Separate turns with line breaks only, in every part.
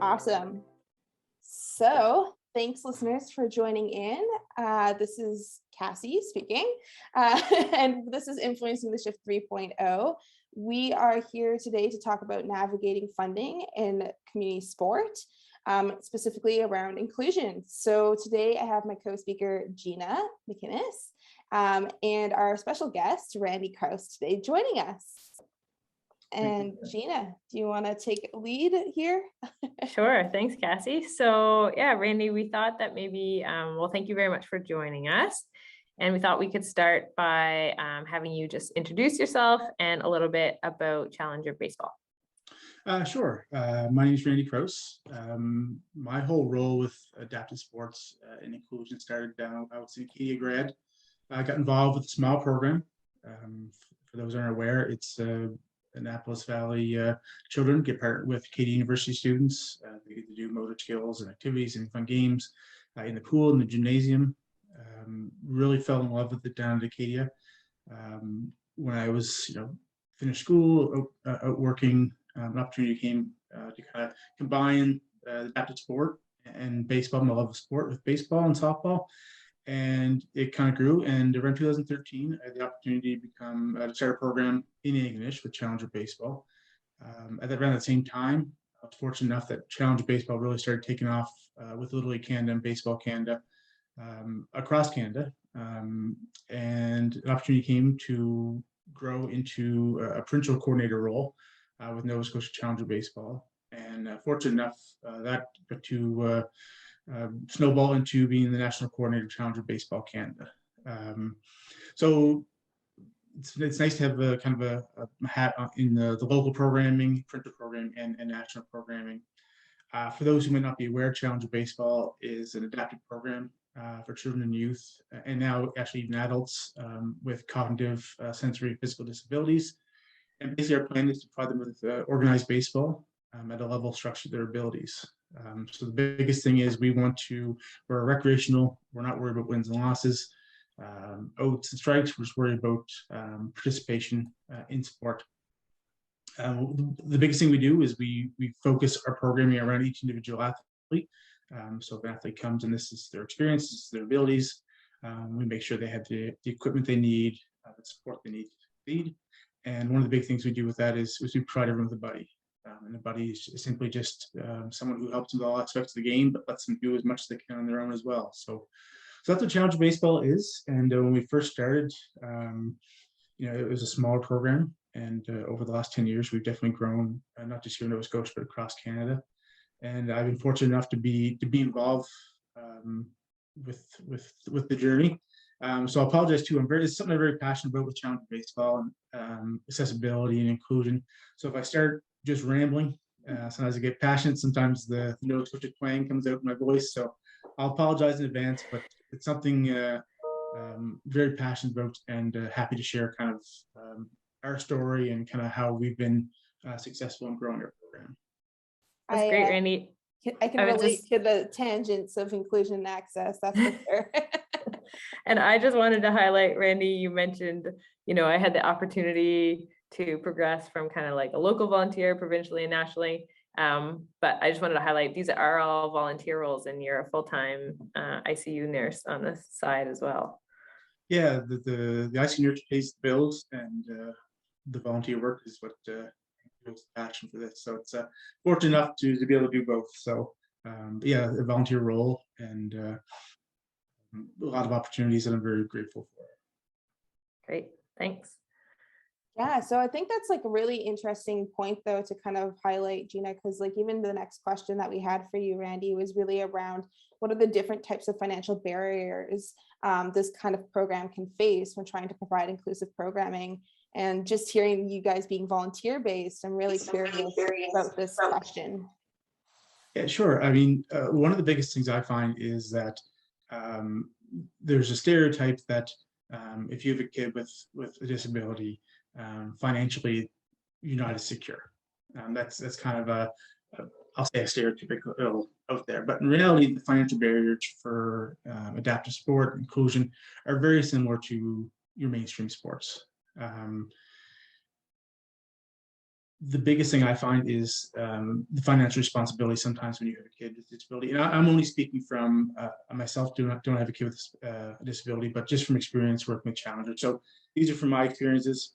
Awesome. So thanks, listeners, for joining in. This is Cassie speaking, and this is Influencing the Shift 3.0. We are here today to talk about navigating funding in community sport, specifically around inclusion. So today I have my co-speaker, Gina McInnes, and our special guest, Randy Kraus, today joining us. And Gina, do you want to take lead here?
Sure. Thanks, Cassie. So yeah, Randy, we thought that maybe, thank you very much for joining us. And we thought we could start by having you just introduce yourself and a little bit about Challenger Baseball.
Sure. My name is Randy Kraus. My whole role with adaptive sports and inclusion started down. I was an Acadia grad. I got involved with the SMILE program. For those who aren't aware, it's Annapolis Valley children get partnered with Acadia University students. They get to do motor skills and activities and fun games in the pool, in the gymnasium. Really fell in love with it down at Acadia. When I was, finished school, out working, an opportunity came to kind of combine the adaptive sport and baseball, my love of sport, with baseball and softball. And it kind of grew. And around 2013, I had the opportunity to start a program in English with Challenger Baseball. Around the same time, I was fortunate enough that Challenger Baseball really started taking off with Little League Canada and Baseball Canada across Canada. And an opportunity came to grow into a provincial coordinator role with Nova Scotia Challenger Baseball. And fortunate enough that got to snowball into being the national coordinator of Challenger Baseball Canada. So it's nice to have a kind of a hat in the local programming, printer programming, and national programming. For those who may not be aware, Challenger Baseball is an adaptive program for children and youth, and now actually even adults with cognitive, sensory, and physical disabilities. And basically our plan is to provide them with organized baseball at a level structure their abilities. So the biggest thing is we're recreational, we're not worried about wins and losses, outs and strikes, we're just worried about participation in sport. The biggest thing we do is we focus our programming around each individual athlete. So if an athlete comes and this is their experience, this is their abilities, we make sure they have the equipment they need, the support they need to succeed. And one of the big things we do with that is we provide everyone with a buddy. And a buddy is simply just someone who helps with all aspects of the game, but lets them do as much as they can on their own as well. So that's what Challenger Baseball is. And when we first started, it was a smaller program. And over the last 10 years, we've definitely grown, not just here in Nova Scotia, but across Canada. And I've been fortunate enough to be involved with the journey. So I apologize too. It's something I'm very passionate about with Challenger Baseball and accessibility and inclusion. So if I start just rambling, sometimes I get passionate. Sometimes the Nova Scotia twang comes out in my voice. So I'll apologize in advance, but it's something very passionate about and happy to share kind of our story and kind of how we've been successful in growing our program.
That's great, Randy.
I can relate to the tangents of inclusion and access, that's for sure.
And I just wanted to highlight, Randy, you mentioned, I had the opportunity to progress from kind of like a local volunteer provincially and nationally. But I just wanted to highlight, these are all volunteer roles and you're a full-time ICU nurse on the side as well.
Yeah, the ICU nurse pays the bills and the volunteer work is what gives passion for this. So it's fortunate enough to be able to do both. So yeah, a volunteer role and a lot of opportunities that I'm very grateful for.
Great, thanks.
Yeah, so I think that's like a really interesting point though to kind of highlight, Gina, because like even the next question that we had for you, Randy, was really around what are the different types of financial barriers this kind of program can face when trying to provide inclusive programming. And just hearing you guys being volunteer based, I'm really curious about this question.
Yeah, sure. I mean, one of the biggest things I find is that there's a stereotype that if you have a kid with a disability, financially you're not as secure. That's kind of I'll say a stereotypical out there, but in reality, the financial barriers for adaptive sport inclusion are very similar to your mainstream sports. the biggest thing I find is the financial responsibility sometimes when you have a kid with disability. And I'm only speaking from myself, don't have a kid with a disability, but just from experience working with challengers. So these are from my experiences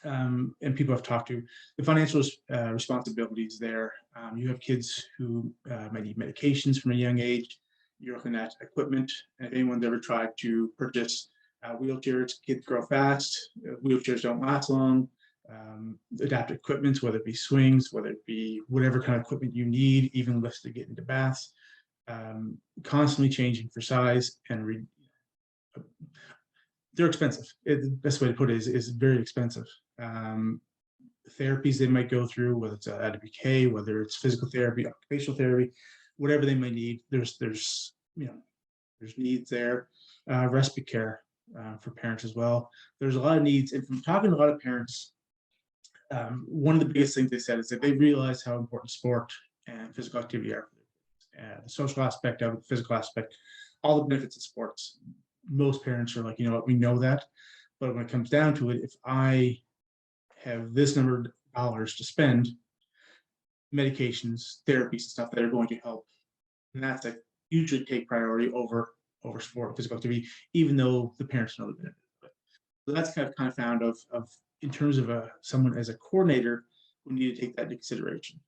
and people I've talked to. The financial responsibilities there. You have kids who might need medications from a young age. You're looking at equipment. And if anyone's ever tried to purchase wheelchairs, kids grow fast. Wheelchairs don't last long. Adaptive equipment, whether it be swings, whether it be whatever kind of equipment you need, even lifts to get into baths, constantly changing for size and they're expensive. The best way to put it is very expensive. Therapies they might go through, whether it's ADVK, whether it's physical therapy, occupational therapy, whatever they might need. There's needs there. Respite care for parents as well. There's a lot of needs, and from talking to a lot of parents, one of the biggest things they said is that they realize how important sport and physical activity are. The social aspect of it, the physical aspect, all the benefits of sports. Most parents are like, you know what, we know that. But when it comes down to it, if I have this number of dollars to spend, medications, therapies, and stuff that are going to help, and that's a usually take priority over sport and physical activity, even though the parents know the benefit of it. So that's kind of found of in terms of someone as a coordinator who need to take that into consideration.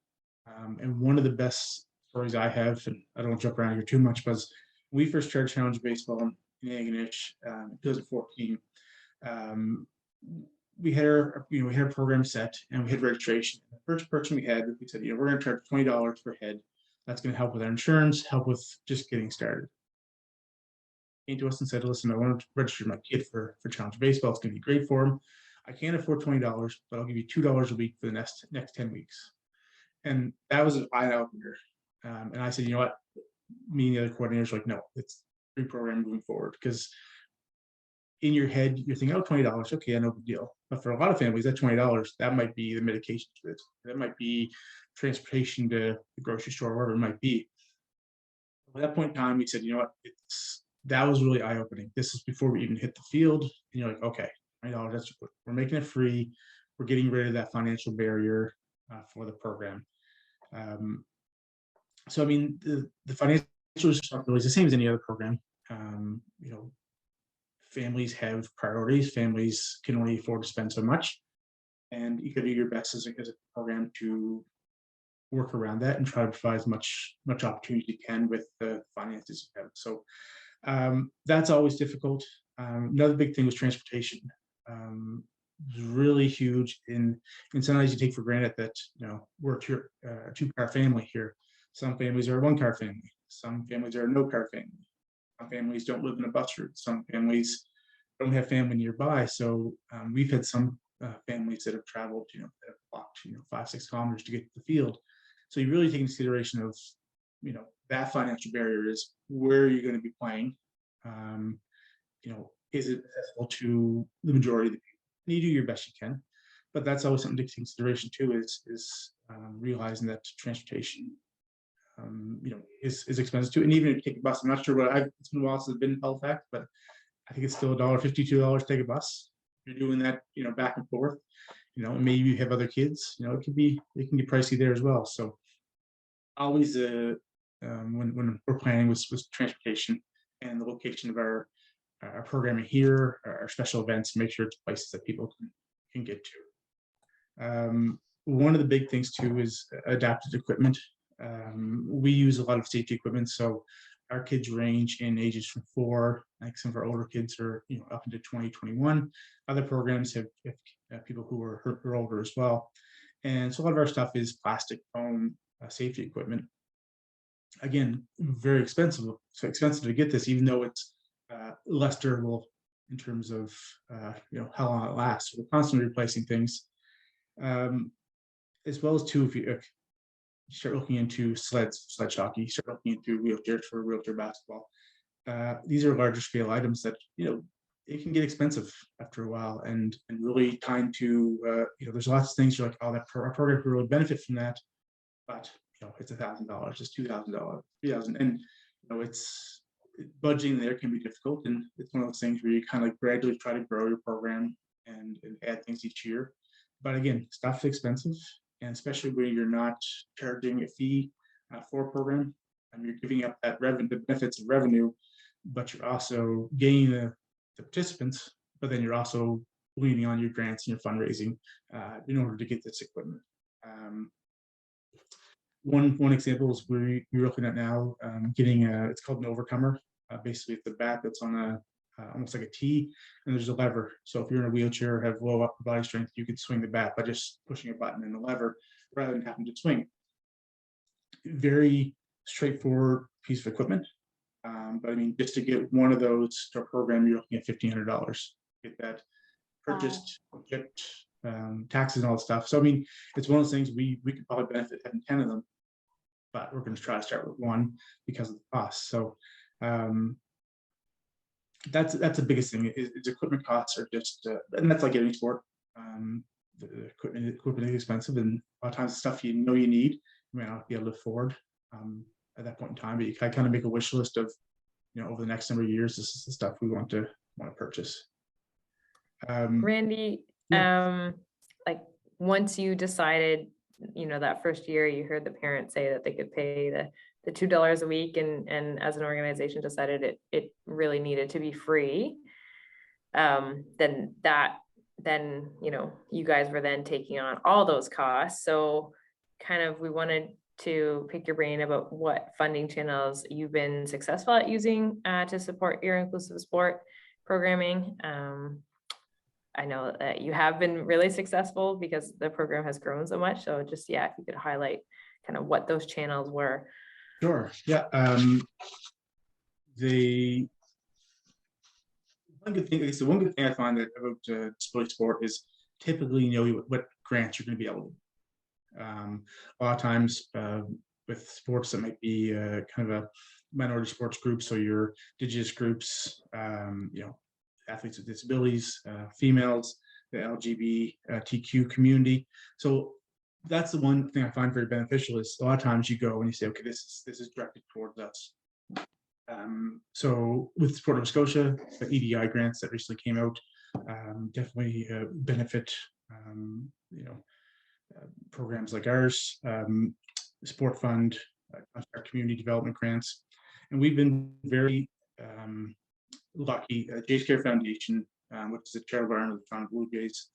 And one of the best stories I have, and I don't want to jump around here too much, was when we first started Challenge Baseball in Anganish in 2014. We had our program set and we had registration. The first person we said, we're going to charge $20 per head. That's going to help with our insurance, help with just getting started. Came to us and said, listen, I want to register my kid for Challenge Baseball. It's going to be great for him. I can't afford $20, but I'll give you $2 a week for the next 10 weeks. And that was an eye opener. And I said, you know what? Me and the other coordinators were like, no, it's free program moving forward. Because in your head, you're thinking, oh, $20, okay, no big deal. But for a lot of families, that $20, that might be the medication to it. That might be transportation to the grocery store, wherever it might be. At that point in time, we said, you know what, that was really eye-opening. This is before we even hit the field. And you're like, okay, $20, we're making it free. We're getting rid of that financial barrier for the program. So, I mean, the financial responsibility is the same as any other program. Families have priorities. Families can only afford to spend so much. And you can do your best as a program to work around that and try to provide as much opportunity as you can with the finances you have. So that's always difficult. Another big thing was transportation. It was really huge. And sometimes you take for granted that we're a two-car family here. Some families are a one-car family. Some families are a no-car family. Some families don't live in a bus route. Some families don't have family nearby. So we've had some families that have traveled, that have walked, 5-6 kilometers to get to the field. So you really take into consideration of, that financial barrier is where you're going to be playing. Is it accessible to the majority of the people? And you do your best you can, but that's always something to take into consideration too. Is realizing that transportation, is expensive too. And even if you take a bus, I'm not sure it's been a while since I've been in Halifax, but I think it's still $1.50, $2 to take a bus. You're doing that, back and forth. Maybe you have other kids. It can be pricey there as well. So always, when we're planning with transportation and the location of our programming here, our special events, make sure it's places that people can get to. One of the big things too is adapted equipment. We use a lot of safety equipment, so our kids range in ages from 4, like some of our older kids are up into 20, 21. Other programs have people who are older as well. And so a lot of our stuff is plastic, foam, safety equipment. Again, very expensive. So expensive to get this, even though it's less durable in terms of how long it lasts. So we're constantly replacing things, as well as too, if you start looking into sledge hockey, you start looking into wheelchairs for wheelchair basketball. These are larger scale items that it can get expensive after a while, and really time to there's lots of things you're like, oh, our program could really benefit from that, but it's $1,000, it's $2,000, $3,000, and it's budgeting there can be difficult, and it's one of those things where you kind of gradually try to grow your program and add things each year. But again, stuff's expensive, and especially when you're not charging a fee for a program, and you're giving up that revenue, the benefits of revenue, but you're also gaining the participants, but then you're also leaning on your grants and your fundraising in order to get this equipment. One example is we're looking at now getting it's called an overcomer. Basically, it's a bat that's on a almost like a T, and there's a lever. So if you're in a wheelchair, have low upper body strength, you could swing the bat by just pushing a button and a lever rather than having to swing. Very straightforward piece of equipment. But I mean, just to get one of those to a program, you're looking at $1,500. Get that purchased, shipped, taxes and all that stuff. So I mean, it's one of those things we could probably benefit having 10 of them, but we're going to try to start with one because of the cost. So that's the biggest thing is equipment costs are just, and that's like any sport. The equipment is expensive, and a lot of times the stuff you know you need, you may not be able to afford at that point in time. But you can kind of make a wish list of, you know, over the next number of years, this is the stuff we want to purchase.
Randy,
yeah.
like once you decided, you know, that first year you heard the parents say that they could pay the $2 a week, and as an organization decided it really needed to be free, then you know, you guys were then taking on all those costs. So kind of we wanted to pick your brain about what funding channels you've been successful at using to support your inclusive sport programming. I know that you have been really successful because the program has grown so much. So just, yeah, if you could highlight kind of what those channels were.
Sure. Yeah. The one good thing I find that about disability sport is typically you know what grants you're going to be able to. A lot of times with sports that might be kind of a minority sports group, so your indigenous groups, you know, athletes with disabilities, females, the LGBTQ community. So that's the one thing I find very beneficial is a lot of times you go and you say, okay, this is directed towards us. So with Sport Nova Scotia, the EDI grants that recently came out definitely benefit, you know, programs like ours, Sport Fund, our community development grants, and we've been very lucky. Jays Care Foundation, which is a charitable arm of the Toronto Blue Jays,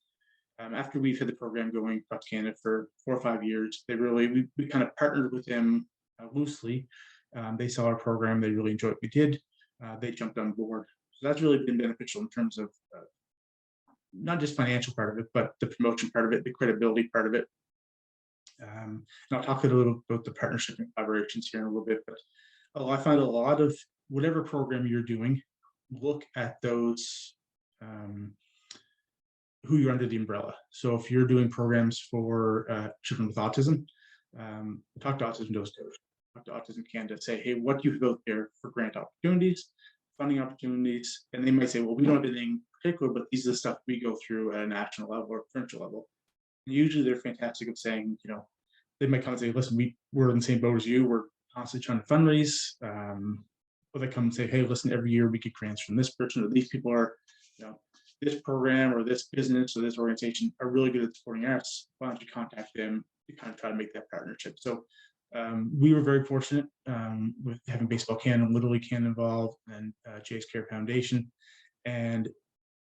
after we've had the program going across Canada for 4 or 5 years, we kind of partnered with them loosely. They saw our program, they really enjoyed what we did. They jumped on board. So that's really been beneficial in terms of not just financial part of it, but the promotion part of it, the credibility part of it. And I'll talk a little about the partnership and collaborations here in a little bit, but I find a lot of whatever program you're doing, look at those who you're under the umbrella. So if you're doing programs for children with autism, talk to Autism Nova Scotia, talk to Autism Canada, say, hey, what do you have out there for grant opportunities, funding opportunities? And they might say, well, we don't have anything particular, but these are the stuff we go through at a national level or provincial level. And usually they're fantastic at saying, you know, they might come and say, listen, we're in the same boat as you. We're constantly trying to fundraise. Or they come and say, hey, listen, every year we get grants from this person, or these people are, you know, this program or this business or this organization are really good at supporting us. Why don't you contact them to kind of try to make that partnership? So we were very fortunate with having Baseball Canada and Little League Canada involved, and Jays Care Foundation. And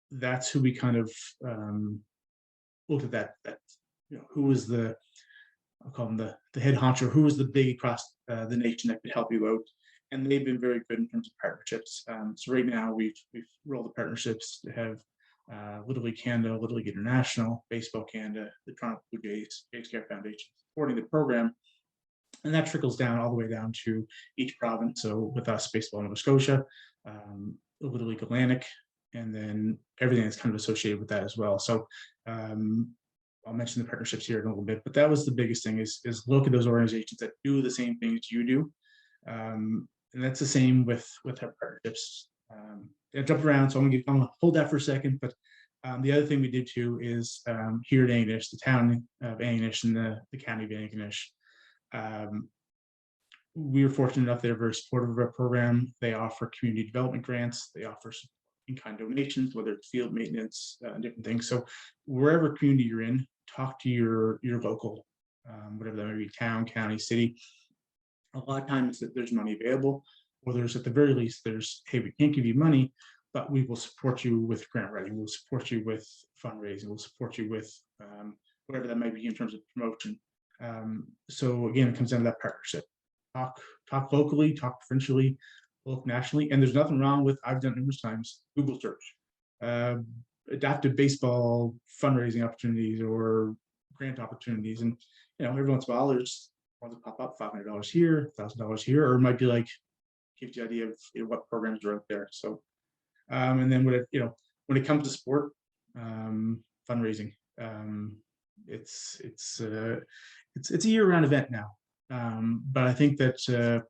that's who we kind of looked at that, you know, who was the, I'll call them the head honcho, who was the big across the nation that could help you out. And they've been very good in terms of partnerships. So right now we've rolled the partnerships to have Little League Canada, Little League International, Baseball Canada, the Toronto Blue Jays, Jays Care Foundation supporting the program. And that trickles down all the way down to each province. So with us, Baseball Nova Scotia, Little League Atlantic, and then everything that's kind of associated with that as well. So I'll mention the partnerships here in a little bit, but that was the biggest thing is look at those organizations that do the same things you do. And that's the same with our partnerships. I jumped around, so I'm gonna hold that for a second. But the other thing we did too is here at Antigonish, the town of Antigonish and the county of Antigonish, we were fortunate enough; they're very supportive of our program. They offer community development grants. They offer in-kind donations, whether it's field maintenance, different things. So wherever community you're in, talk to your local, whatever that may be, town, county, city. A lot of times that there's money available, or there's at the very least there's, hey, we can't give you money, but we will support you with grant writing, we'll support you with fundraising, we'll support you with whatever that might be in terms of promotion. So again, it comes down to that partnership. Talk locally, talk provincially, look nationally, and there's nothing wrong with, I've done numerous times, Google search, adaptive baseball fundraising opportunities or grant opportunities, and every once in a while there's ones that pop up, $500 here, $1,000 here, or it might be like gives you an idea of what programs are out there. So and then when it comes to sport fundraising, it's a year-round event now, but I think that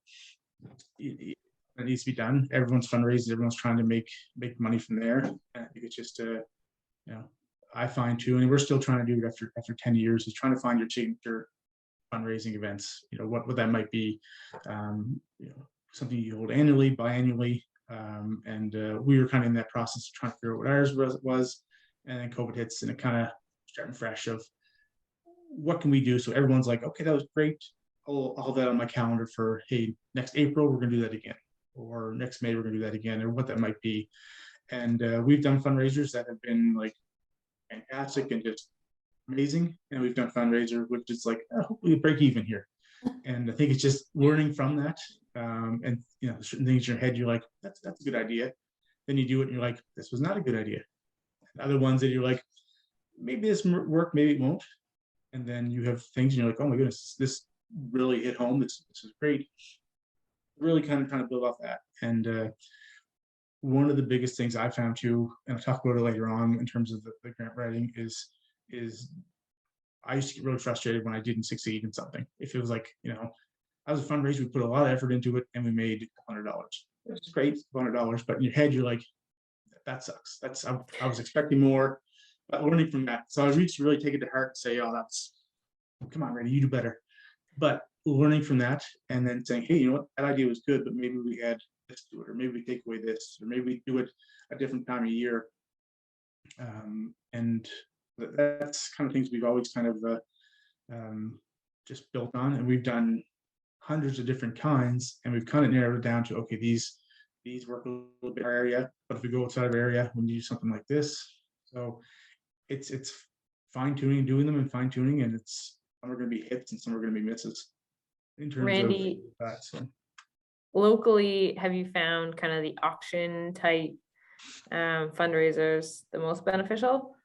it needs to be done. Everyone's fundraising, everyone's trying to make money from there. And I think it's just I find too, and we're still trying to do it after 10 years, is trying to find your signature fundraising events. What that might be, something you hold annually, biannually. And we were kind of in that process of trying to figure out what ours was, and then COVID hits, and it kind of starting fresh of what can we do. So everyone's like, okay, that was great. I'll have that on my calendar for, hey, next April we're going to do that again, or next May we're going to do that again, or what that might be. And we've done fundraisers that have been like fantastic and just amazing, and we've done fundraiser which is like, hopefully break even here. And I think it's just learning from that. And certain things in your head, you're like, that's a good idea. Then you do it and you're like, this was not a good idea. And other ones that you're like, maybe this work, maybe it won't. And then you have things and you're like, oh my goodness, this really hit home. This is great. Really kind of trying to build off that. And one of the biggest things I found too, and I'll talk about it later on in terms of the grant writing, is I used to get really frustrated when I didn't succeed in something. If it was like, I was a fundraiser, we put a lot of effort into it and we made $100. It's great, $100, but in your head, you're like, that sucks. I was expecting more, but learning from that. So I was to really take it to heart and say, come on, Randy, you do better. But learning from that and then saying, hey, that idea was good, but maybe we add this to it, or maybe we take away this, or maybe we do it a different time of year. And that's kind of things we've always kind of just built on, and we've done hundreds of different kinds, and we've kind of narrowed it down to, okay, these work a little bit in our area, but if we go outside of our area, we do something like this. So it's fine-tuning, doing them and fine-tuning, and some are going to be hits and some are going to be misses in terms
Randy,
of that. So
locally, have you found kind of the auction type fundraisers the most beneficial?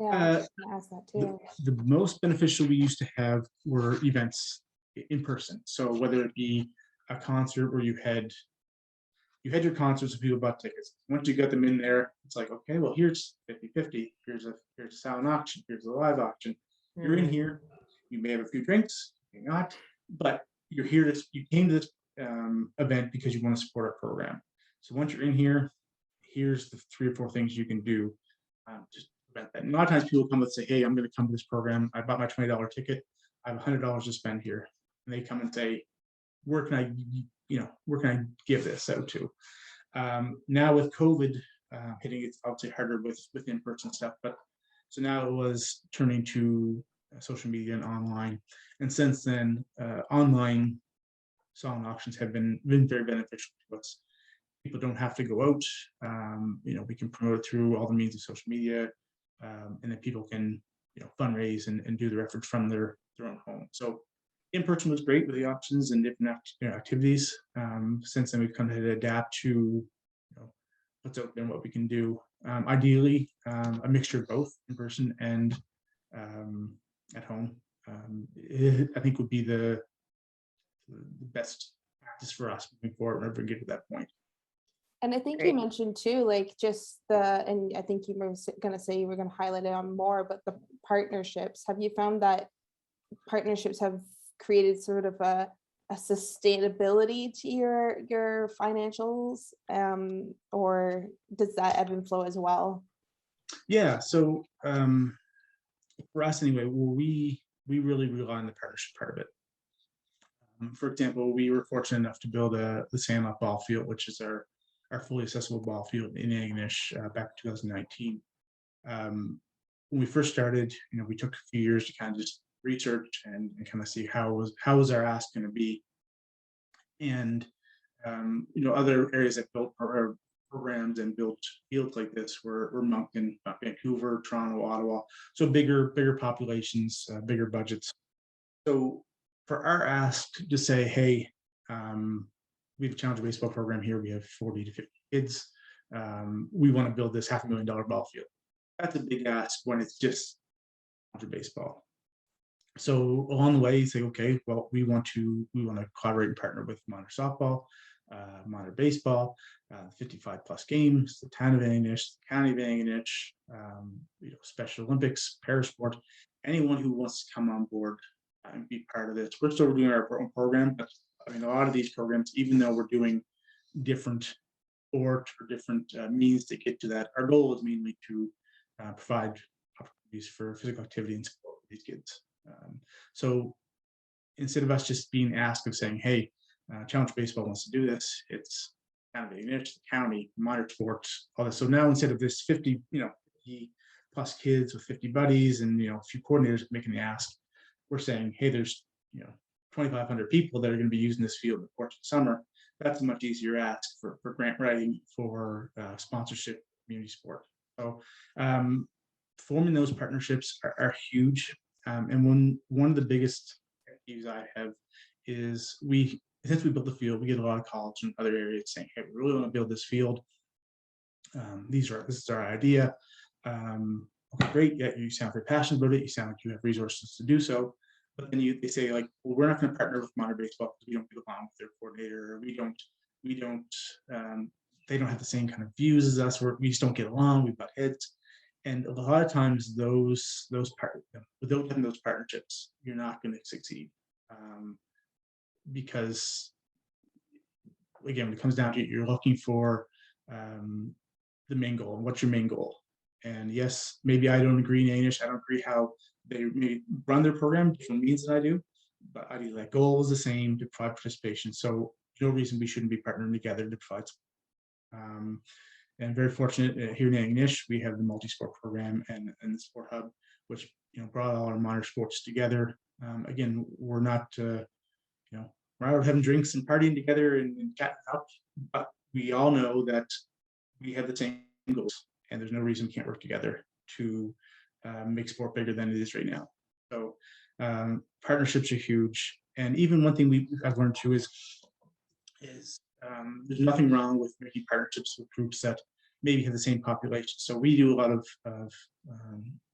Yeah, I was gonna ask that too.
The most beneficial we used to have were events in person. So whether it be a concert where you had your concerts and people bought tickets. Once you got them in there, it's like, okay, well, here's 50-50. Here's a silent auction. Here's a live auction. You're in here. You may have a few drinks, you may not, but you're here you came to this event because you want to support our program. So once you're in here, here's the 3 or 4 things you can do. Just prevent that. And a lot of times people come and say, hey, I'm going to come to this program. I bought my $20 ticket. I have $100 to spend here. And they come and say, where can I give this out to? Now with COVID hitting, it's obviously harder with in-person stuff, but so now it was turning to social media and online. And since then, online silent auctions have been very beneficial to us. People don't have to go out. We can promote it through all the means of social media, and then people can fundraise and do their efforts from their own home. So in-person was great with the auctions and different activities. Since then, we've kind of had to adapt to what's out there and what we can do. Ideally, a mixture of both in person and at home. I think would be the best practice for us moving forward whenever we get to that point.
And I think
Great.
you mentioned too, like just and I think you were going to say you were going to highlight it on more, but the partnerships. Have you found that partnerships have created sort of a sustainability to your financials, or does that ebb and flow as well?
Yeah, so for us anyway, we really rely on the partnership part of it. For example, we were fortunate enough to build the Sandlot ball field, which is our our fully accessible ball field in Anganish back in 2019. When we first started, we took a few years to kind of just research and kind of see how was our ask going to be. And other areas that built programs and built fields like this were Moncton, Vancouver, Toronto, Ottawa. So bigger populations, bigger budgets. So for our ask to say, hey, we have a Challenger baseball program here. We have 40 to 50 kids. We want to build this $500,000 ball field. That's a big ask when it's just Challenger baseball. So along the way, you say, okay, well, we want to collaborate and partner with Monitor softball, Monitor baseball, 55 plus games, the town of Anganish, the county of Anganish, Special Olympics, Parasport, anyone who wants to come on board and be part of this. We're still doing our own program, but I mean, a lot of these programs, even though we're doing different sport or different means to get to that, our goal is mainly to provide opportunities for physical activity and support for these kids. So instead of us just being asked of saying, hey, Challenge Baseball wants to do this, it's kind of the county, Monitor sports, all this. So now instead of this 50 plus kids with 50 buddies and a few coordinators making the ask, we're saying, hey, there's 2,500 people that are going to be using this field in the course of the summer. That's a much easier ask for grant writing, for sponsorship, community support. So forming those partnerships are huge. And one of the biggest issues I have is since we built the field, we get a lot of calls from other areas saying, hey, we really want to build this field. This is our idea. Okay, great. Yeah, you sound very passionate about it. You sound like you have resources to do so. But then they say, like, well, we're not going to partner with Monitor Baseball because we don't get along with their coordinator, or they don't have the same kind of views as us. We just don't get along. We butt heads. And a lot of times without having those partnerships, you're not going to succeed. Because again, when it comes down to it, you're looking for the main goal. And what's your main goal? And yes, maybe I don't agree in English. I don't agree how they may run their program, different means than I do, but I do that goal is the same, to provide participation. So no reason we shouldn't be partnering together to provide. And very fortunate here in Anganish, we have the multi-sport program and the sport hub, which brought all our Monitor sports together. Again, we're not we're out having drinks and partying together and chatting up, but we all know that we have the same goals, and there's no reason we can't work together to make sport bigger than it is right now. So partnerships are huge. And even one thing I've learned too is there's nothing wrong with making partnerships with groups that maybe have the same population. So we do a lot of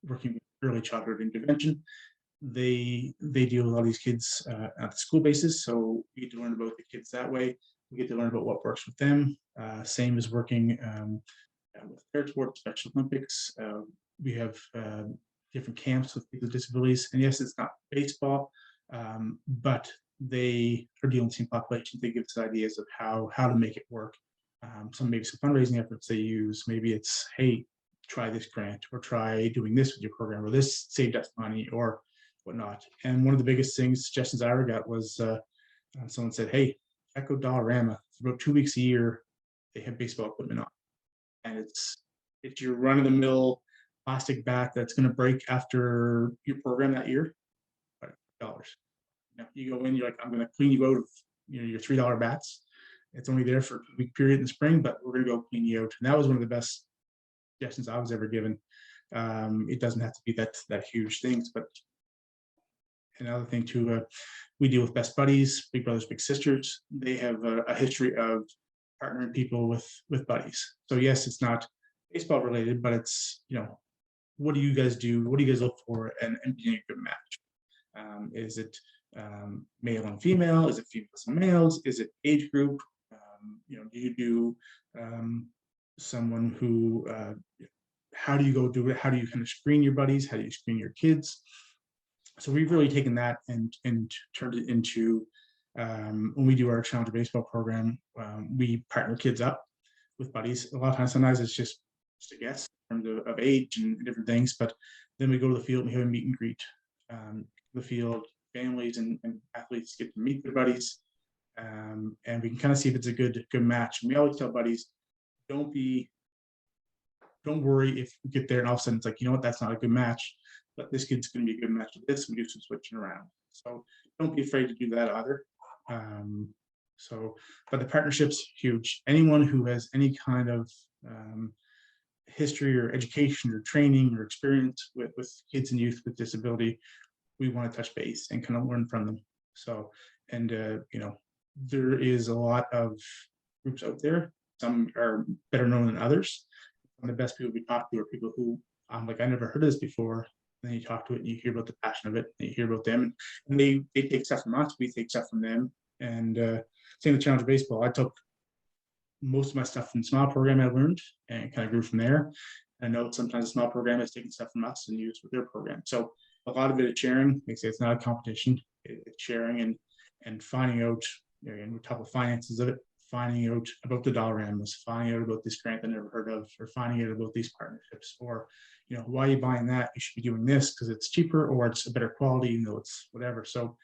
working with early childhood intervention. They deal with all these kids at the school basis. So we get to learn about the kids that way. We get to learn about what works with them. Same as working with Parasport, Special Olympics. We have different camps with people with disabilities. And yes, it's not baseball, but they are dealing with the same population. They give us ideas of how to make it work. Maybe some fundraising efforts they use. Maybe it's, hey, try this grant, or try doing this with your program, or this saved us money, or whatnot. And one of the biggest suggestions I ever got was someone said, hey, Echo Dollarama, for about 2 weeks a year, they have baseball equipment on. And it's your run-of-the-mill plastic bat that's going to break after your program that year, $5. You go in, you're like, I'm going to clean you out of your $3 bats. It's only there for a week period in the spring, but we're going to go clean you out. And that was one of the best suggestions I was ever given. It doesn't have to be that huge things, but another thing too, we deal with Best Buddies, Big Brothers Big Sisters. They have a history of partnering people with buddies. So yes, it's not baseball related, but it's what do you guys do? What do you guys look for and being a good match? Is it male and female? Is it females and males? Is it age group? Do you do someone who? How do you go do it? How do you kind of screen your buddies? How do you screen your kids? So we've really taken that and turned it into when we do our Challenger baseball program, we partner kids up with buddies. A lot of times, sometimes it's just a guess in terms of age and different things, but then we go to the field and we have a meet and greet. The field, families and athletes get to meet their buddies, and we can kind of see if it's a good match. And we always tell buddies, don't worry if you get there and all of a sudden it's like, you know what, that's not a good match, but this kid's going to be a good match with this, and we do some switching around. So don't be afraid to do that either. But the partnership's huge. Anyone who has any kind of history or education or training or experience with kids and youth with disability, we want to touch base and kind of learn from them. So, and there is a lot of groups out there. Some are better known than others. One of the best people we talk to are people who I'm like, I never heard of this before. And then you talk to it and you hear about the passion of it, and you hear about them, and they take stuff from us, we take stuff from them. And same with Challenger Baseball. I took most of my stuff from the Smile program I learned and kind of grew from there. I know sometimes the Smile program has taken stuff from us and used with their program. So a lot of it is sharing. They say it's not a competition. It's sharing and finding out, and we talk about finances of it, finding out about the Dollaramas, finding out about this grant I never heard of, or finding out about these partnerships, or why are you buying that? You should be doing this because it's cheaper or it's a better quality, it's whatever. So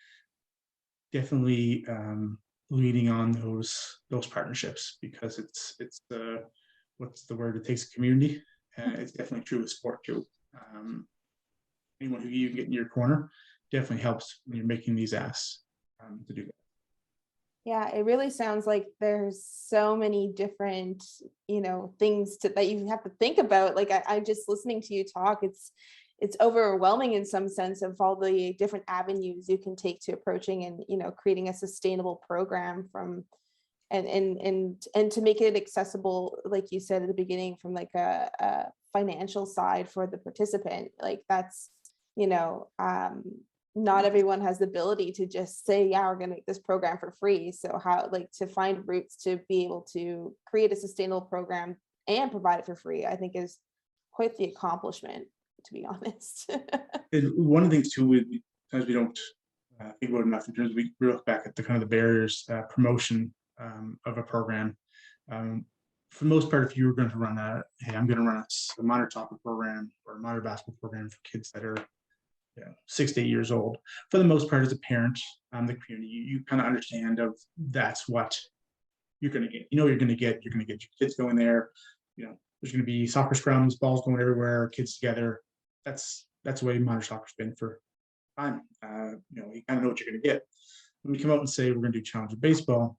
definitely leading on those partnerships, because it's what's the word? It takes a community, and it's definitely true with sport too. Anyone who you get in your corner definitely helps when you're making these asks to do that.
Yeah, it really sounds like there's so many different, things that you have to think about. Like I just listening to you talk, it's overwhelming in some sense of all the different avenues you can take to approaching and, creating a sustainable program from, and to make it accessible, like you said at the beginning, from like a financial side for the participant. Like that's, not everyone has the ability to just say, yeah, we're going to make this program for free. So how, like, to find routes to be able to create a sustainable program and provide it for free, I think is quite the accomplishment, to be honest.
And one of the things too, sometimes we don't think about enough in terms of, we look back at the kind of the barriers, promotion of a program. For the most part, if you were going to run hey, I'm going to run a minor soccer program or a minor basketball program for kids that are 6 to 8 years old, for the most part, as a parent, the community, you kind of understand of that's what you're going to get. You're going to get your kids going there. There's going to be soccer scrums, balls going everywhere, kids together. That's the way minor soccer's been for time. You kind of know what you're going to get. When we come out and say we're going to do Challenger Baseball,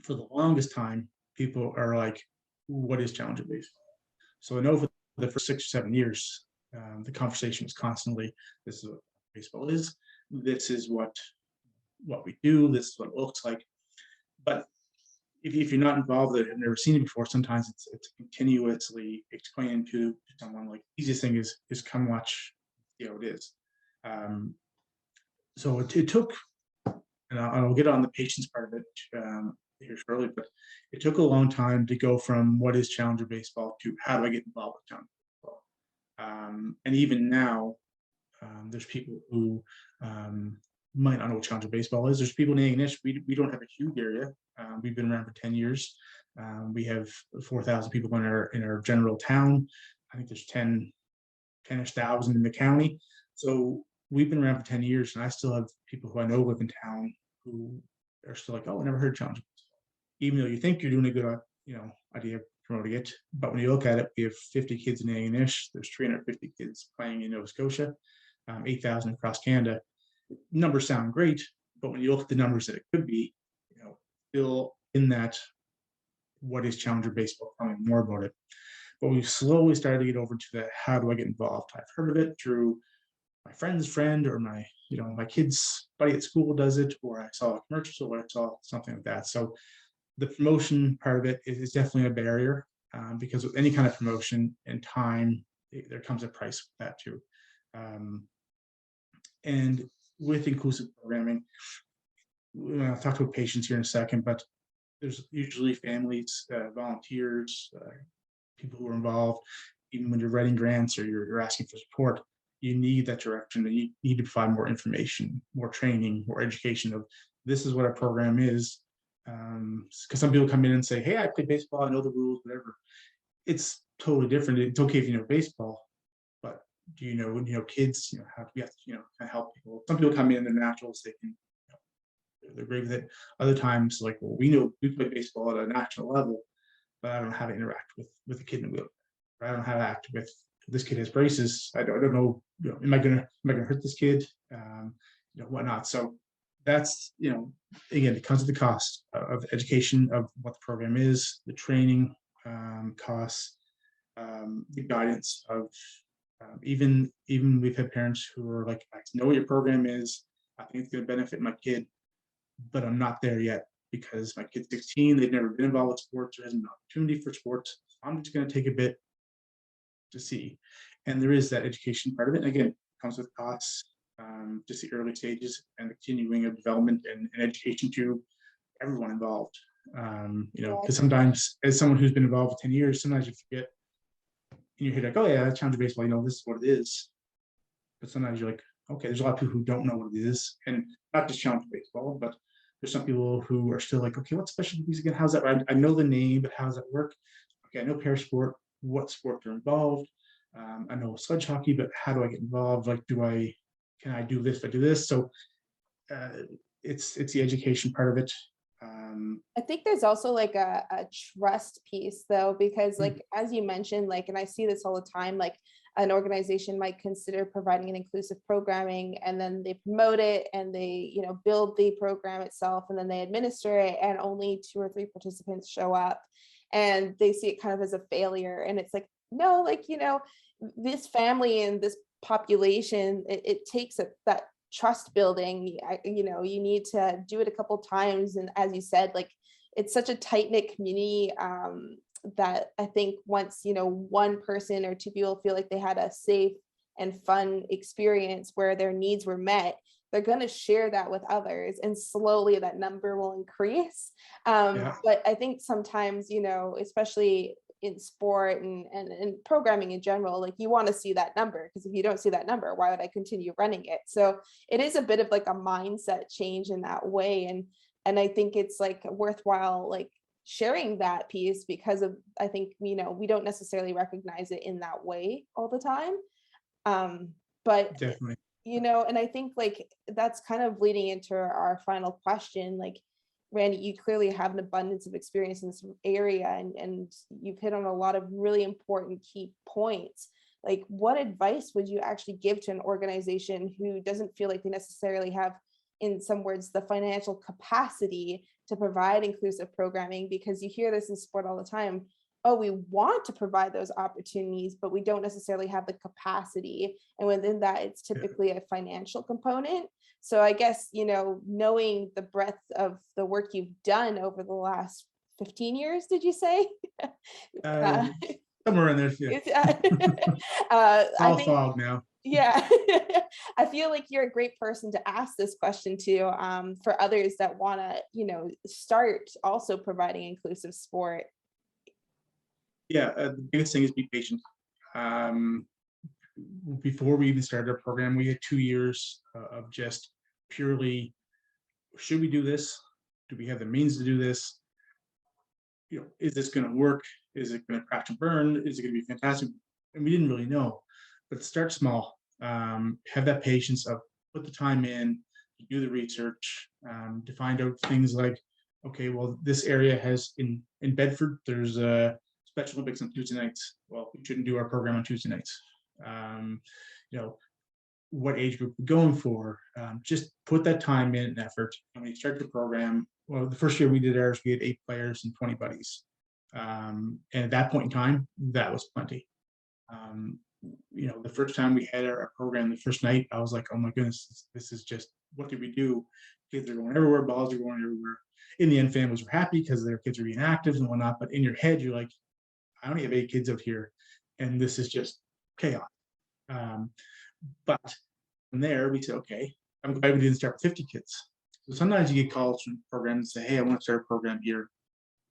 for the longest time, people are like, "What is Challenger Baseball?" So I know for the first 6 or 7 years, the conversation was constantly, "This is what baseball is. This is what we do. This is what it looks like." But if you're not involved with it and never seen it before, sometimes it's continuously explaining to someone. Like, the easiest thing is come watch, see how it is. So it took, and I'll get on the patience part of it here shortly, but it took a long time to go from what is Challenger Baseball to how do I get involved with Challenger Baseball. And even now, there's people who might not know what Challenger Baseball is. There's people in Anganish. We don't have a huge area. We've been around for 10 years. We have 4,000 people in our general town. I think there's 10-ish thousand in the county. So we've been around for 10 years, and I still have people who I know live in town who are still like, "Oh, I never heard of Challenger Baseball," even though you think you're doing a good idea of promoting it. But when you look at it, we have 50 kids in Anganish. There's 350 kids playing in Nova Scotia, 8,000 across Canada. Numbers sound great, but when you look at the numbers that it could be, still in that, what is Challenger Baseball, telling more about it. But we've slowly started to get over to the how do I get involved. I've heard of it through my friend's friend, or my kid's buddy at school does it, or I saw a commercial, or I saw something like that. So the promotion part of it is definitely a barrier, because with any kind of promotion and time, there comes a price with that too. And with inclusive programming, I'll talk to patients here in a second, but there's usually families, volunteers, people who are involved. Even when you're writing grants or you're asking for support, you need that direction. You need to provide more information, more training, more education of, this is what our program is. Because some people come in and say, "Hey, I play baseball, I know the rules, whatever." It's totally different. It's okay if you know baseball, but do you know kids? How you have to kind of help people. Some people come in, they're naturals, they can, they're great with it. Other times, like, well, we know we play baseball at a national level, but I don't know how to interact with a kid in a wheelchair. I don't know how to act with this kid has braces. I don't know, am I gonna hurt this kid? Whatnot. So that's, again, it comes with the cost of education of what the program is, the training costs, the guidance of even we've had parents who are like, I know what your program is. I think it's going to benefit my kid, but I'm not there yet because my kid's 16. They've never been involved with sports or has an opportunity for sports. I'm just going to take a bit to see. And there is that education part of it. And again, it comes with costs, just the early stages and the continuing of development and education to everyone involved. Because sometimes, as someone who's been involved for 10 years, sometimes you forget in your head, like, oh yeah, that's challenge baseball, this is what it is. But sometimes you're like, okay, there's a lot of people who don't know what it is, and not just challenge baseball, but there's some people who are still like, okay, what specialties again? How's that? I know the name, but how does that work? Okay, I know parasport, what sports are involved. I know sledge hockey, but how do I get involved? Like, can I do this? If I do this, so it's the education part of it.
I think there's also like a trust piece though, because like, as you mentioned, like, and I see this all the time, like an organization might consider providing an inclusive programming and then they promote it and they, build the program itself and then they administer it and only 2 or 3 participants show up and they see it kind of as a failure. And it's like, no, like, this family and this population, it takes that trust building. You need to do it a couple times, and as you said, like, it's such a tight-knit community that I think once one person or 2 people feel like they had a safe and fun experience where their needs were met, they're going to share that with others, and slowly that number will increase. But I think sometimes, especially in sport and programming in general, like, you want to see that number, because if you don't see that number, why would I continue running it? So it is a bit of like a mindset change in that way, and I think it's like worthwhile like sharing that piece, because of, I think, we don't necessarily recognize it in that way all the time. But
definitely,
and I think like that's kind of leading into our final question. Like, Randy, you clearly have an abundance of experience in this area, and you've hit on a lot of really important key points. Like, what advice would you actually give to an organization who doesn't feel like they necessarily have, in some words, the financial capacity to provide inclusive programming? Because you hear this in sport all the time. Oh, we want to provide those opportunities, but we don't necessarily have the capacity. And within that, it's typically a financial component. So I guess, knowing the breadth of the work you've done over the last 15 years, did you say?
Somewhere in there, yeah.
I think,
fog now.
Yeah. I feel like you're a great person to ask this question to, for others that want to, start also providing inclusive sport.
Yeah, the biggest thing is be patient. Before we even started our program, we had 2 years of just purely, should we do this? Do we have the means to do this? Is this going to work? Is it going to crash and burn? Is it going to be fantastic? And we didn't really know, but start small. Have that patience of put the time in, do the research, to find out things like, okay, well, this area has in Bedford, there's a Special Olympics on Tuesday nights. Well, we shouldn't do our program on Tuesday nights. What age group we're going for? Just put that time in and effort. And when you start the program, well, the first year we did ours, we had 8 players and 20 buddies. And at that point in time, that was plenty. The first time we had our program, the first night, I was like, oh my goodness, this is just, what did we do? Kids are going everywhere, balls are going everywhere. In the end, families were happy because their kids are being active and whatnot. But in your head, you're like, I only have 8 kids out here, and this is just chaos. But from there, we said, okay, I'm glad we didn't start with 50 kids. So sometimes you get calls from programs and say, hey, I want to start a program here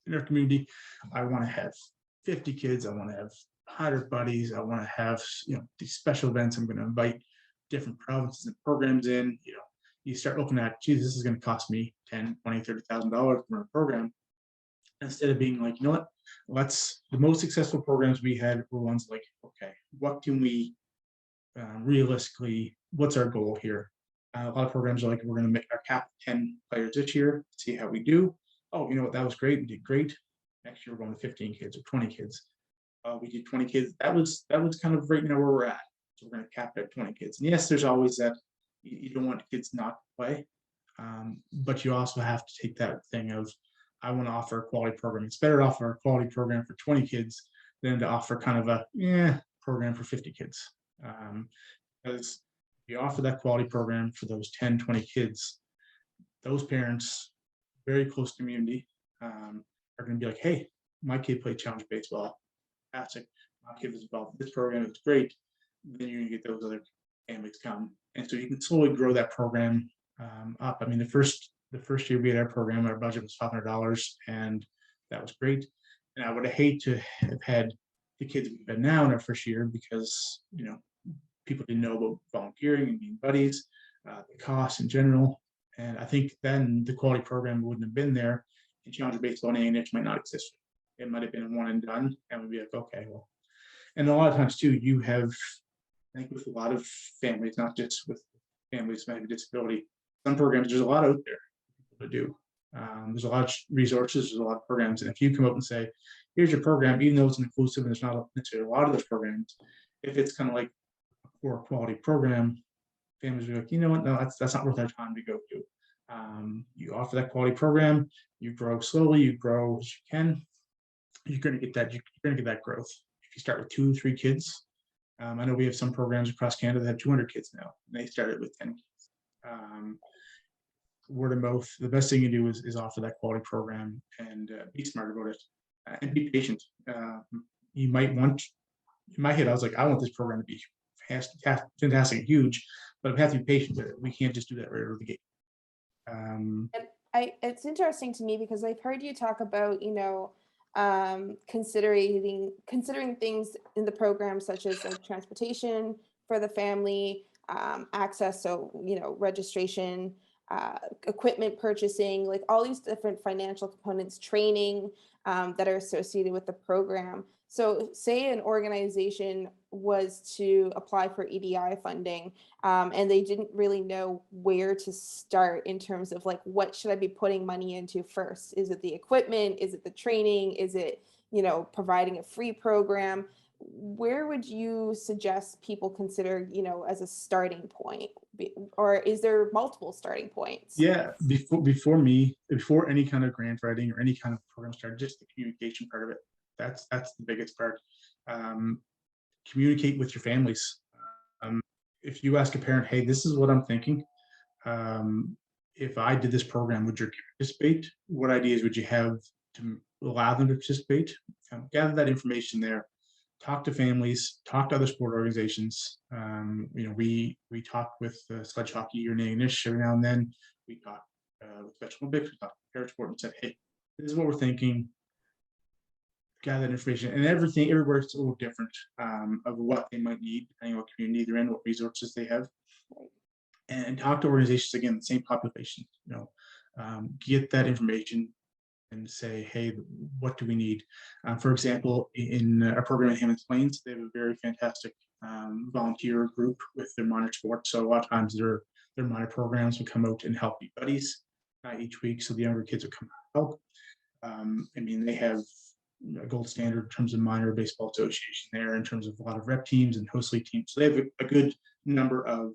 in our community. I want to have 50 kids. I want to have 100 buddies. I want to have, these special events. I'm going to invite different provinces and programs in. You start looking at, geez, this is going to cost me $10,000, $20,000, $30,000 for a program. Instead of being like, the most successful programs we had were ones like, okay, what can we realistically, what's our goal here? A lot of programs are like, we're going to make our cap 10 players this year, see how we do. Oh, that was great. We did great. Next year we're going to 15 kids or 20 kids. We did 20 kids. That was kind of right now where we're at. So we're going to cap it at 20 kids. And yes, there's always that you don't want kids not to play, but you also have to take that thing of I want to offer a quality program. It's better to offer a quality program for 20 kids than to offer kind of a program for 50 kids. Because if you offer that quality program for those 10, 20 kids, those parents, very close community, are going to be like, hey, my kid played challenge baseball. Fantastic. My kid was involved in this program. It's great. Then you're going to get those other families come. And so you can slowly grow that program up. I mean, the first year we had our program, our budget was $500, and that was great. And I would have hated to have had the kids we've had now in our first year because, people didn't know about volunteering and being buddies, the costs in general. And I think then the quality program wouldn't have been there, and challenge baseball and A&H might not exist. It might have been a one and done, and we'd be like, okay, well. And a lot of times too, you have, I think with a lot of families, not just with families who have a disability, some programs, there's a lot out there to do. There's a lot of resources, there's a lot of programs. And if you come up and say, here's your program, even though it's an inclusive and there's not necessarily a lot of those programs, if it's kind of like a poor quality program, families are like, you know what, no, that's not worth our time to go to. You offer that quality program, you grow slowly, you grow as you can, you're going to get that growth. If you start with 2 or 3 kids, I know we have some programs across Canada that have 200 kids now, and they started with 10 kids. Word of mouth, the best thing you do is offer that quality program and be smart about it and be patient. You might want, in my head, I was like, I want this program to be fantastic and huge, but I have to be patient with it. We can't just do that right out of the gate.
And it's interesting to me because I've heard you talk about, considering things in the program such as like transportation for the family, access, so registration, equipment purchasing, like all these different financial components, training that are associated with the program. So say an organization was to apply for EDI funding and they didn't really know where to start in terms of like, what should I be putting money into first? Is it the equipment? Is it the training? Is it, providing a free program? Where would you suggest people consider, as a starting point? Or is there multiple starting points?
Yeah, before any kind of grant writing or any kind of program started, just the communication part of it. That's the biggest part. Communicate with your families. If you ask a parent, hey, this is what I'm thinking. If I did this program, would you participate? What ideas would you have to allow them to participate? Gather that information there. Talk to families, talk to other sport organizations. We talk with Sledge Hockey or Nish every now and then. We talk with Special Olympics, we talk with Parasport and said, hey, this is what we're thinking. Gather that information, and everywhere it's a little different of what they might need, depending on what community they're in, what resources they have. And talk to organizations, again, the same population, get that information and say, hey, what do we need? For example, in our program in Hammonds Plains, they have a very fantastic volunteer group with their minor sports. So a lot of times their minor programs would come out and help be buddies each week. So the younger kids would come out and help. They have a gold standard in terms of minor baseball association there, in terms of a lot of rep teams and host league teams. So they have a good number of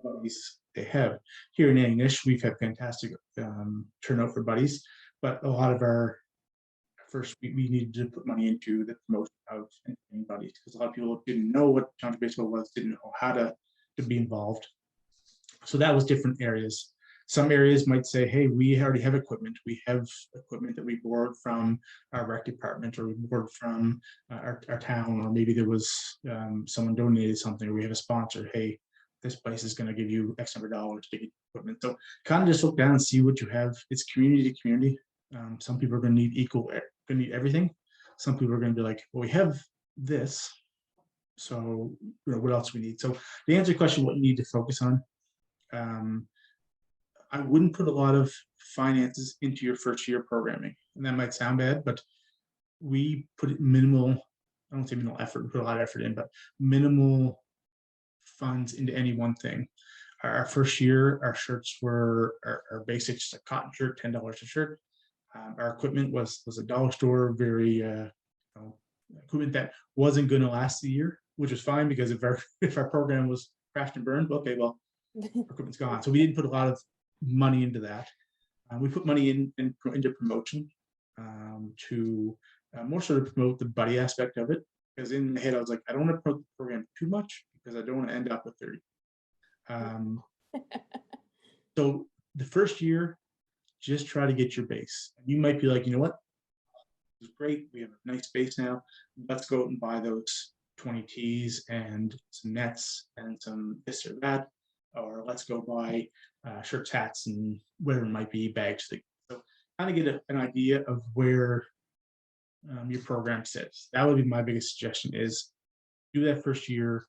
buddies they have. Here in Nish, we've had fantastic turnout for buddies, but a lot of our first, we needed to put money into the promotion of buddies because a lot of people didn't know what challenge baseball was, didn't know how to be involved. So that was different areas. Some areas might say, hey, we already have equipment. We have equipment that we borrowed from our rec department, or we borrowed from our town, or maybe there was someone donated something, or we have a sponsor. Hey, this place is going to give you X number of dollars to get equipment. So kind of just look down and see what you have. It's community to community. Some people are going to need everything. Some people are going to be like, well, we have this. So what else we need? So to answer your question, what you need to focus on, I wouldn't put a lot of finances into your first year programming. And that might sound bad, but we put minimal, I don't say minimal effort, we put a lot of effort in, but minimal funds into any one thing. Our first year, our shirts were our basics, a cotton shirt, $10 a shirt. Our equipment was a dollar store, very equipment that wasn't going to last a year, which was fine because if our program was crashed and burned, okay, well, our equipment's gone. So we didn't put a lot of money into that. We put money into promotion to more sort of promote the buddy aspect of it. Because in my head, I was like, I don't want to promote the program too much because I don't want to end up with 30. So the first year, just try to get your base. You might be like, you know what? This is great. We have a nice base now. Let's go out and buy those 20 tees and some nets and some this or that. Or let's go buy shirts, hats, and whatever it might be, bags. So kind of get an idea of where your program sits. That would be my biggest suggestion is do that first year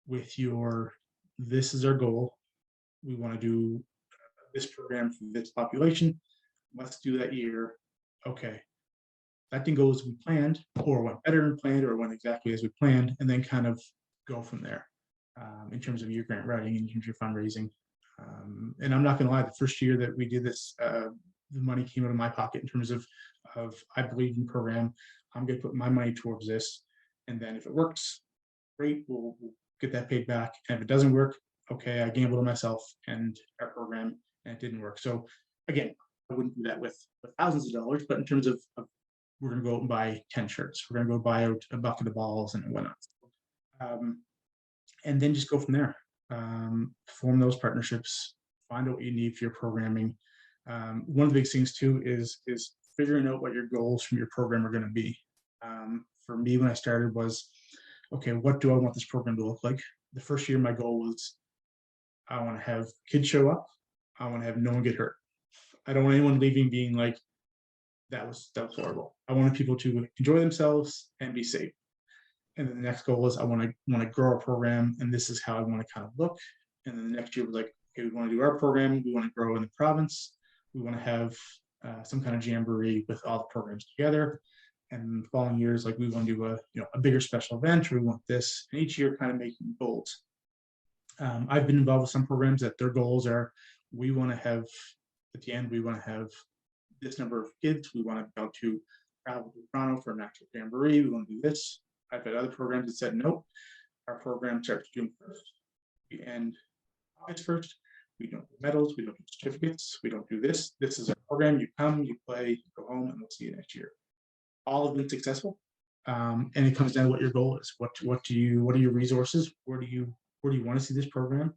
with your, this is our goal. We want to do this program for this population. Let's do that year. Okay. That didn't go as we planned, or went better than planned, or went exactly as we planned, and then kind of go from there in terms of your grant writing, in terms of your fundraising. And I'm not going to lie, the first year that we did this, the money came out of my pocket in terms of I believe in the program. I'm going to put my money towards this, and then if it works, great, we'll get that paid back. And if it doesn't work, okay, I gambled on myself and our program, and it didn't work. So again, I wouldn't do that with thousands of dollars, but in terms of we're going to go out and buy 10 shirts. We're going to go buy out a bucket of balls and whatnot. And then just go from there. Form those partnerships, find out what you need for your programming. One of the big things too is figuring out what your goals from your program are going to be. For me, when I started was, okay, what do I want this program to look like? The first year, my goal was, I want to have kids show up. I want to have no one get hurt. I don't want anyone leaving being like, that was horrible. I wanted people to enjoy themselves and be safe. And then the next goal is I want to grow our program, and this is how I want to kind of look. And then the next year was like, okay, we want to do our program. We want to grow in the province. We want to have some kind of jamboree with all the programs together. And the following years, like we want to do a bigger special event, or we want this. And each year, kind of making goals. I've been involved with some programs that their goals are, we want to have at the end, we want to have this number of kids. We want to go to travel to Toronto for an actual jamboree. We want to do this. I've had other programs that said, nope, our program starts June 1st. We end August 1st. We don't do medals. We don't do certificates. We don't do this. This is our program. You come, you play, you go home, and we'll see you next year. All of them successful. And it comes down to what your goal is. What are your resources? Where do you want to see this program?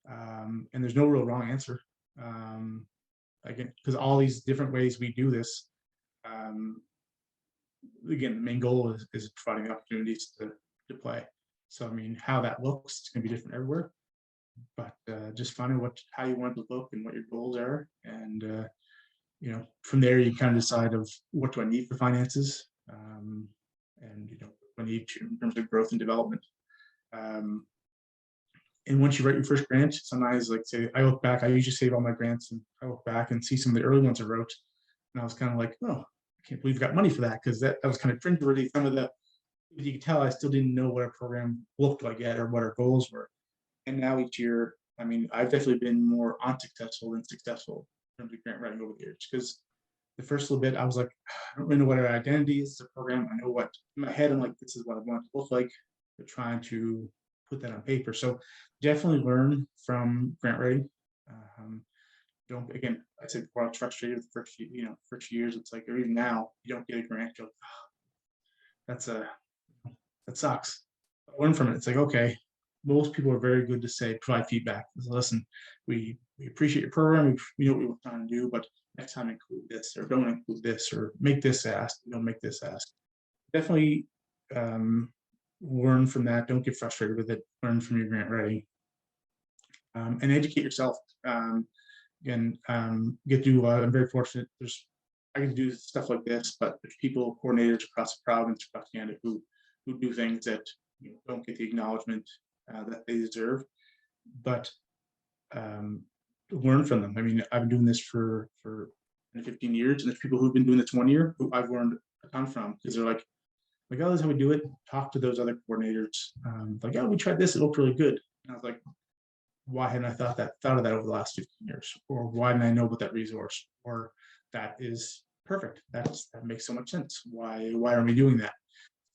And there's no real wrong answer. Again, because all these different ways we do this, again, the main goal is providing opportunities to play. So I mean, how that looks, it's going to be different everywhere, but just finding how you want it to look and what your goals are, and from there you kind of decide of what do I need for finances, and what I need in terms of growth and development. And once you write your first grant, sometimes like say, I look back, I usually save all my grants and I look back and see some of the early ones I wrote. And I was kind of like, oh, I can't believe I got money for that. Cause that was kind of cringeworthy. Some of you could tell I still didn't know what our program looked like yet or what our goals were. And now each year, I mean, I've definitely been more unsuccessful than successful in terms of grant writing over the years. Because the first little bit, I was like, I don't really know what our identity is as a program. I know what in my head, I'm like, this is what I want it to look like. But trying to put that on paper. So definitely learn from grant writing. Again, I said before, I was frustrated with the first few years. It's like, or even now, you don't get a grant, you're like, oh, that sucks. Learn from it. It's like, okay, most people are very good to provide feedback. So listen, we appreciate your program. We know what we're trying to do, but next time include this, or don't include this, or make this ask. Don't make this ask. Definitely learn from that. Don't get frustrated with it. Learn from your grant writing, and educate yourself. Again, get to. I'm very fortunate. I can do stuff like this, but there's people, coordinators across the province, across Canada, who do things that don't get the acknowledgement that they deserve. But learn from them. I mean, I've been doing this for 15 years, and there's people who've been doing this 1 year who I've learned a ton from, because they're like, oh, this is how we do it. Talk to those other coordinators. Like, oh, we tried this. It looked really good. And I was like, why hadn't I thought of that over the last 15 years? Or why didn't I know about that resource? Or that is perfect. That makes so much sense. Why are we doing that?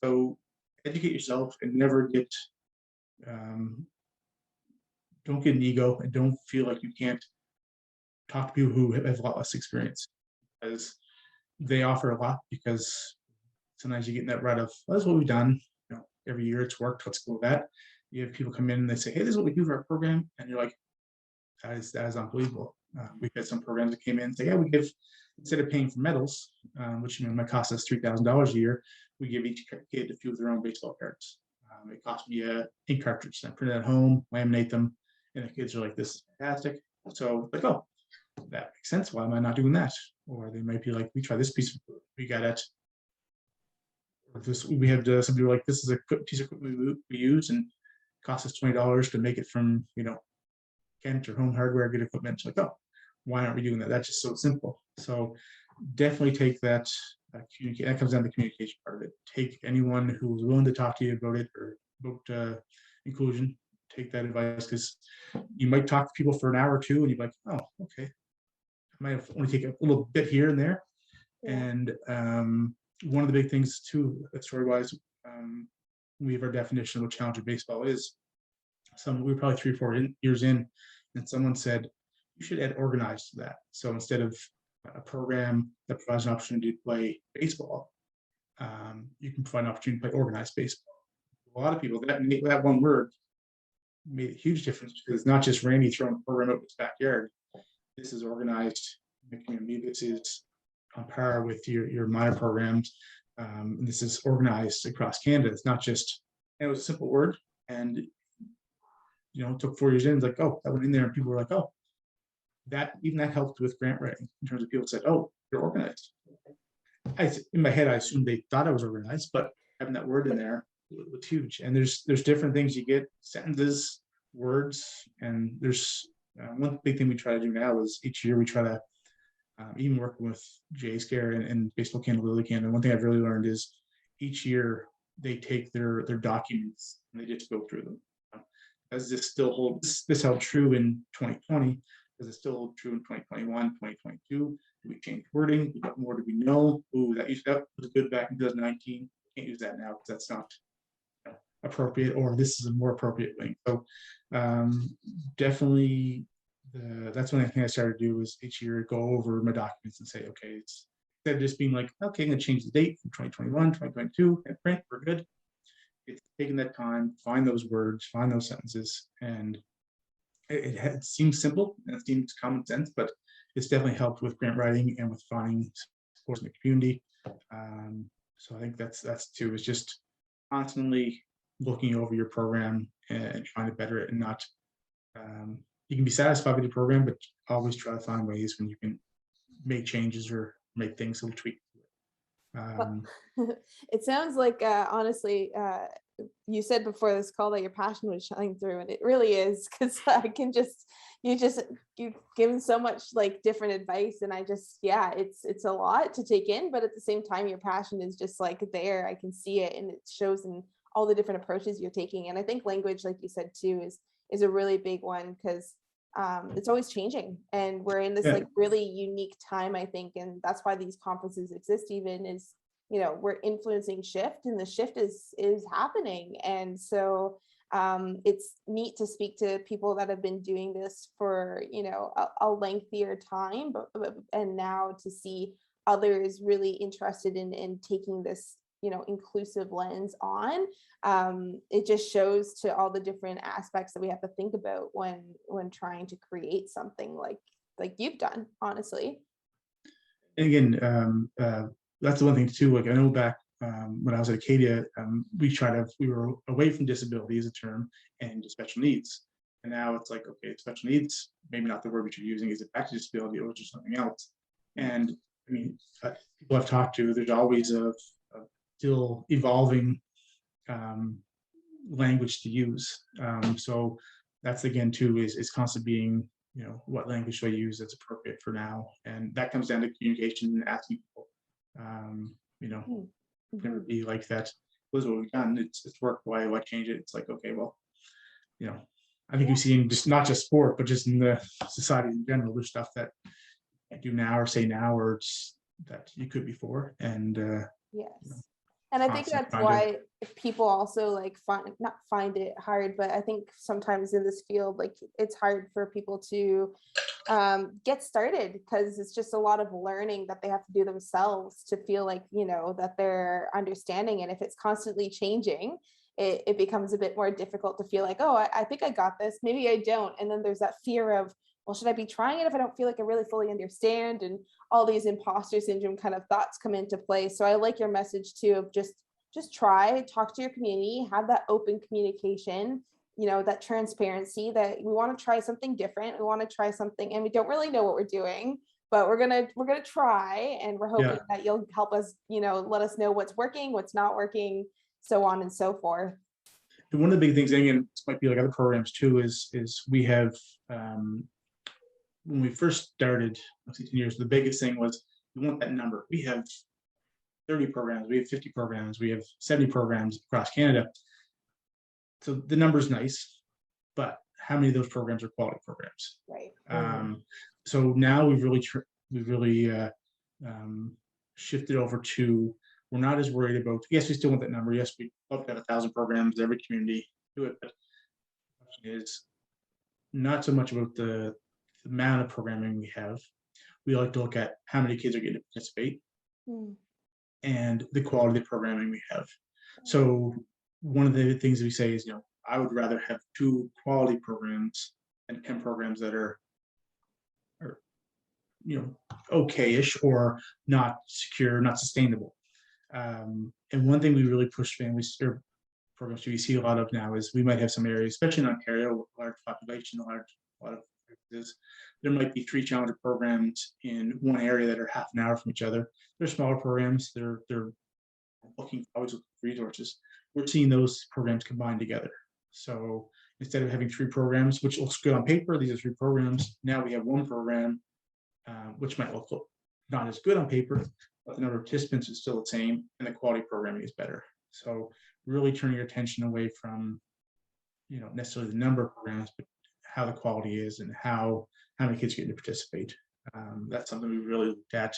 So educate yourself and never get don't get an ego and don't feel like you can't talk to people who have a lot less experience, because they offer a lot. Because sometimes you get in that rut of, well, that's what we've done. Every year it's worked. Let's go with that. You have people come in and they say, hey, this is what we do for our program, and you're like, that is unbelievable. We've had some programs that came in and say, yeah, we give, instead of paying for medals, which might cost us $3,000 a year, we give each kid a few of their own baseball cards. It cost me a ink cartridge. I print it at home, laminate them, and the kids are like, this is fantastic. So like, oh, that makes sense. Why am I not doing that? Or they might be like, we try this piece of food. We got it. Or this, we had somebody like, this is a piece of equipment we use and it costs us $20 to make it from, Kent or Home Hardware, good equipment. It's like, oh, why aren't we doing that? That's just so simple. So definitely take that, that comes down to the communication part of it. Take anyone who's willing to talk to you about it or about inclusion, take that advice, because you might talk to people for an hour or two and you're like, oh, okay. I might have only take a little bit here and there.
Yeah.
And one of the big things too, story-wise, we have our definition of what challenger baseball is. We were probably 3 or 4 years in, and someone said, you should add organized to that. So instead of a program that provides an opportunity to play baseball, you can provide an opportunity to play organized baseball. A lot of people, that one word made a huge difference, because it's not just Randy throwing a program out in his backyard. This is organized in the community. This is on par with your minor programs. And this is organized across Canada. It's not just, it was a simple word, and it took 4 years in. It's like, oh, that went in there, and people were like, oh, that helped with grant writing, in terms of people said, oh, you're organized. In my head, I assumed they thought I was organized, but having that word in there was huge. And there's different things you get, sentences, words, and there's one big thing we try to do now is each year we try to, even working with J-Scare and Baseball Canada, Lily Canada, one thing I've really learned is each year they take their documents and they just go through them. Does this still hold? This held true in 2020. Does it still hold true in 2021, 2022? Do we change wording? What more do we know? Ooh, that was good back in 2019. Can't use that now because that's not appropriate, or this is a more appropriate thing. So definitely, that's one thing I started to do is each year go over my documents and say, okay, it's instead of just being like, okay, I'm going to change the date from 2021, 2022, and print, we're good. It's taking that time, find those words, find those sentences, and it seems simple and it seems common sense, but it's definitely helped with grant writing and with finding support in the community. So I think that's too, is just constantly looking over your program and trying to better it, and not you can be satisfied with your program, but always try to find ways when you can make changes or make things a little tweak.
It sounds like honestly, you said before this call that your passion was shining through, and it really is, because I can just you've given so much like different advice, and it's a lot to take in, but at the same time your passion is just like there. I can see it, and it shows in all the different approaches you're taking. And I think language, like you said too, is a really big one, because it's always changing, and we're in this like really unique time, I think, and that's why these conferences exist, even, is we're influencing shift, and the shift is happening. And so it's neat to speak to people that have been doing this for a lengthier time, but and now to see others really interested in taking this inclusive lens on. It just shows to all the different aspects that we have to think about when trying to create something like you've done, honestly.
And again, that's the one thing too. Like I know back when I was at Acadia, we were away from disability as a term and special needs. And now it's like, okay, special needs, maybe not the word which you're using. Is it back to disability, or just something else? And I mean, people I've talked to, there's always a still evolving language to use. So that's again too is constantly being, what language should I use that's appropriate for now? And that comes down to communication and asking people. Never be like that. This is what we've done. It's worked. Why change it? It's like, okay, well, I think you see in just not just sport, but just in the society in general, there's stuff that I do now or say now, or it's that you could before. And
Yes. And I think
constant
that's why people also like not find it hard, but I think sometimes in this field, like it's hard for people to get started because it's just a lot of learning that they have to do themselves to feel like, that they're understanding. And if it's constantly changing, it becomes a bit more difficult to feel like, oh, I think I got this. Maybe I don't. And then there's that fear of, well, should I be trying it if I don't feel like I really fully understand? And all these imposter syndrome kind of thoughts come into play. So I like your message too of just try, talk to your community, have that open communication, that transparency, that we want to try something different. We want to try something and we don't really know what we're doing, but we're gonna try, and we're hoping that you'll help us, let us know what's working, what's not working, so on and so forth.
And one of the big things, and this might be like other programs too, is we have when we first started 10 years, the biggest thing was we want that number. We have 30 programs, we have 50 programs, we have 70 programs across Canada. So the number's nice, but how many of those programs are quality programs?
Right.
So now we've really shifted over to, we're not as worried about, yes, we still want that number. Yes, we love to have 1,000 programs, every community do it, but the question is not so much about the amount of programming we have. We like to look at how many kids are getting to participate and the quality of the programming we have. So one of the things we say is, I would rather have 2 quality programs than 10 programs that are okay-ish or not secure, not sustainable. And one thing we really push families or programs we see a lot of now is we might have some areas, especially in Ontario, large population, a lot of places, there might be 3 challenger programs in one area that are half an hour from each other. They're smaller programs. They're looking always with resources. We're seeing those programs combined together. So instead of having 3 programs, which looks good on paper, these are 3 programs. Now we have 1 program, which might look not as good on paper, but the number of participants is still the same, and the quality of programming is better. So really turning your attention away from, necessarily the number of programs, but how the quality is and how many kids get to participate. That's something we really looked at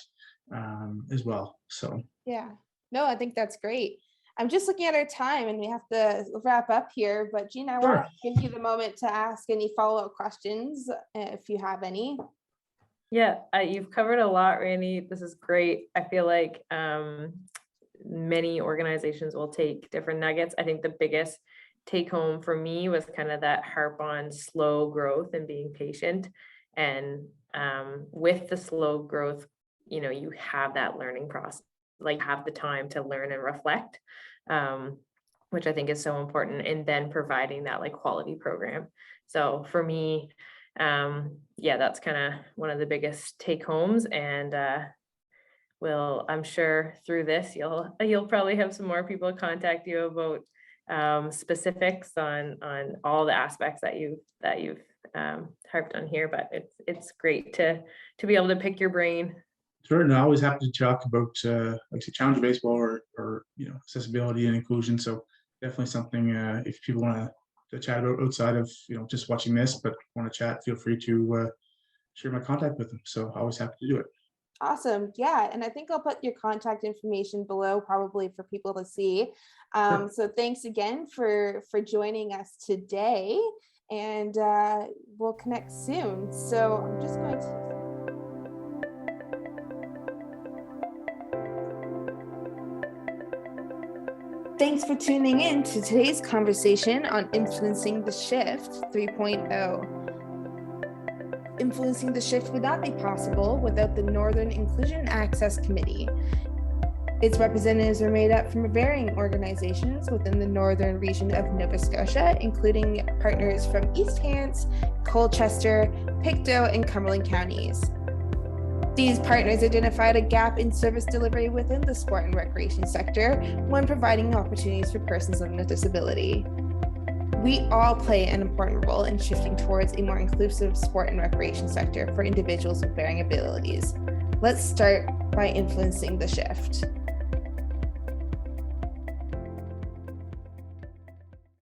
as well. So
yeah, no, I think that's great. I'm just looking at our time and we have to wrap up here, but Gina, I want to give you the moment to ask any follow-up questions if you have any.
Yeah, you've covered a lot, Randy. This is great. I feel like many organizations will take different nuggets. I think the biggest take home for me was kind of that harp on slow growth and being patient. And with the slow growth, you have that learning process, like have the time to learn and reflect, which I think is so important. And then providing that like quality program. So for me, that's kind of one of the biggest take homes. And I'm sure through this, you'll probably have some more people contact you about specifics on all the aspects that you've harped on here, but it's great to be able to pick your brain.
Sure, and I always happy to talk about like say Challenger baseball or accessibility and inclusion. So definitely something if people want to chat about outside of just watching this, but want to chat, feel free to share my contact with them. So always happy to do it.
Awesome. Yeah. And I think I'll put your contact information below probably for people to see.
Sure.
So thanks again for joining us today, and we'll connect soon. So I'm just going to. Thanks for tuning in to today's conversation on Influencing the Shift 3.0. Influencing the Shift would not be possible without the Northern Inclusion Access Committee. Its representatives are made up from varying organizations within the northern region of Nova Scotia, including partners from East Hants, Colchester, Pictou, and Cumberland counties. These partners identified a gap in service delivery within the sport and recreation sector when providing opportunities for persons living with disability. We all play an important role in shifting towards a more inclusive sport and recreation sector for individuals with varying abilities. Let's start by influencing the shift.